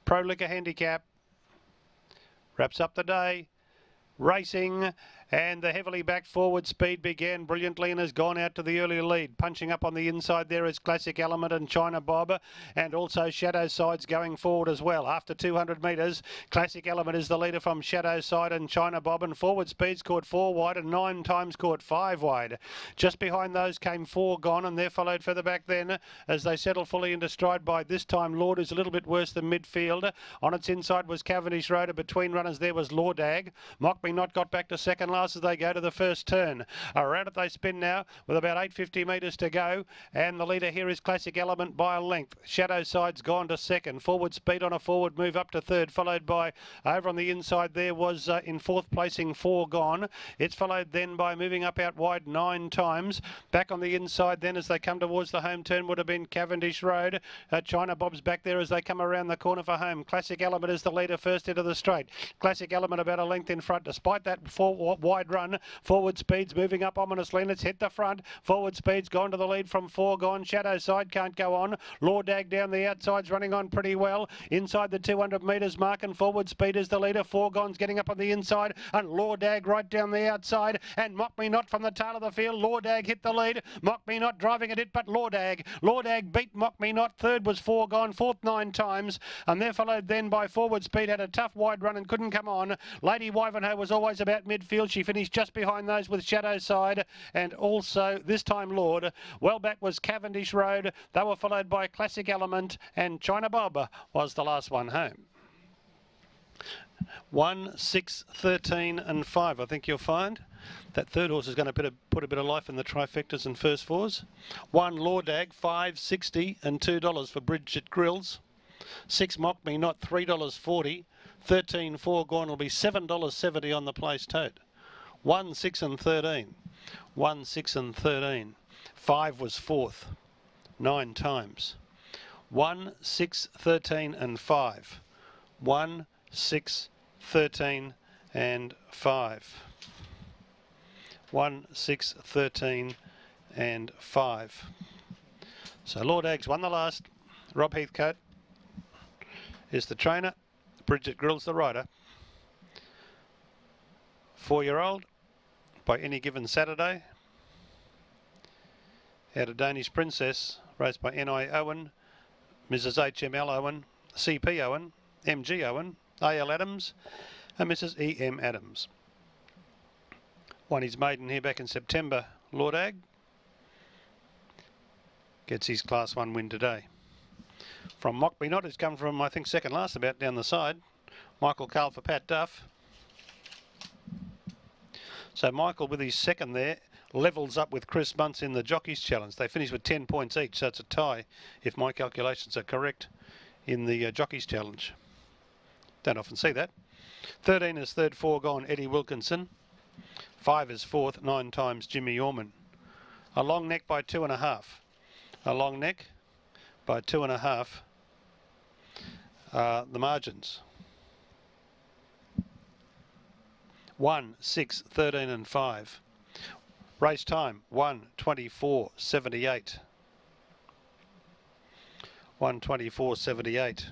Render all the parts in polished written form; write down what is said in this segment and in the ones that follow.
Pro Liquor Handicap wraps up the day. Racing, and the heavily backed forward speed began brilliantly and has gone out to the early lead. Punching up on the inside there is Classic Element and China Bob, and also Shadow Side's going forward as well. After 200 metres, Classic Element is the leader from Shadow Side and China Bob, and forward speed's caught 4 wide and 9 times caught 5 wide. Just behind those came 4 Gone, and they're followed further back then as they settle fully into stride by this time. Lord is a little bit worse than midfield. On its inside was Cavendish Road, and between runners there was Lordag. Mock Me Not got back to second last as they go to the first turn. Around it they spin now with about 850 metres to go, and the leader here is Classic Element by a length. Shadow Side's gone to second. Forward speed on a forward move up to third, followed by over on the inside there was in fourth placing 4 Gone. It's followed then by moving up out wide 9 times. Back on the inside then as they come towards the home turn would have been Cavendish Road. China Bob's back there as they come around the corner for home. Classic Element is the leader first into the straight. Classic Element about a length in front despite that wide run. Forward speed's moving up ominously and it's hit the front. Forward speed's gone to the lead from 4 Gone. Shadow Side can't go on. Lordag down the outside's running on pretty well. Inside the 200 metres mark, and forward speed is the leader. 4 Gone's getting up on the inside, and Lordag right down the outside, and Mock Me Not from the tail of the field. Lordag hit the lead. Mock Me Not driving at it, but Lordag beat Mock Me Not. Third was 4 Gone, fourth 9 times, and they're followed then by Forward Speed. Had a tough wide run and couldn't come on. Lady Wivenhoe was always about midfield. She finished just behind those with Shadow Side, and also this time Lord. Well back was Cavendish Road. They were followed by Classic Element, and China Bob was the last one home. 1, 6, 13 and 5. I think you'll find that third horse is going to put a bit of life in the trifectas and first fours. 1 Lordag, $5.60 and $2 for Bridget Grylls. 6 Mock Me Not, $3.40. 13 4 Gone will be $7.70 on the place tote. 1, 6 and 13. 1, 6 and 13. 5 was fourth 9 times. 1, 6, 13 and 5. 1, 6, 13 and 5. 1, 6, 13 and 5. So Lordag's won the last. Rob Heathcote is the trainer. Bridget Grylls the rider. 4-year-old by Any Given Saturday. Out of Danish Princess, raced by N.I. Owen, Mrs. H.M.L. Owen, C.P. Owen, M.G. Owen, A.L. Adams and Mrs. E.M. Adams. Won his maiden here back in September. Lordag gets his Class 1 win today. From Mock Me Not, it's come from, I think, second last about down the side. Michael Carl for Pat Duff. So Michael with his second there levels up with Chris Muntz in the Jockeys Challenge. They finish with 10 points each, so it's a tie, if my calculations are correct, in the Jockeys Challenge. Don't often see that. 13 is third, 4 Gone, Eddie Wilkinson. 5 is fourth, 9 times Jimmy Orman. A long neck by 2.5. A long neck by 2.5. The margins. 1, 6, 13 and 5. Race time 1:24.78. 1:24.78.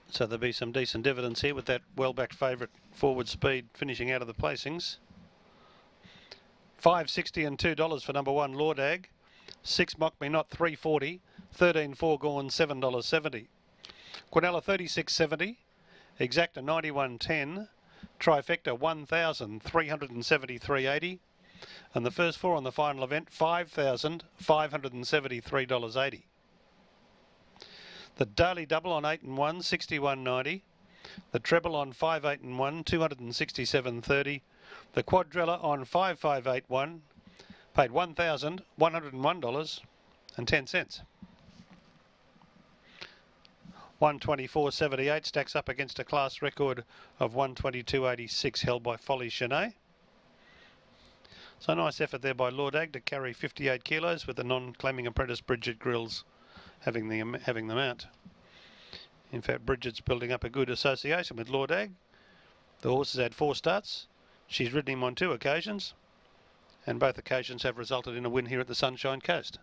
So there'll be some decent dividends here with that well-backed favourite Forward Speed finishing out of the placings. $5.60 and $2 for number 1 Lordag. 6 Mock Me Not, $3.40. 13 4 Gone, $7.70. Quinella $36.70. Exacta $91.10. Trifecta $1,373.80. And the first 4 on the final event $5,573.80. The daily double on 8 and 1, $61.90. The treble on 5, 8 and 1, $267.30. The quadrilla on 5, 5, 8, 1, paid $1,101.10. 124.78 stacks up against a class record of 122.86 held by Folly Chenet. So nice effort there by Lordag to carry 58 kilos with the non-claiming apprentice Bridget Grylls having them out. In fact, Bridget's building up a good association with Lordag. The horse has had 4 starts. She's ridden him on 2 occasions, and both occasions have resulted in a win here at the Sunshine Coast.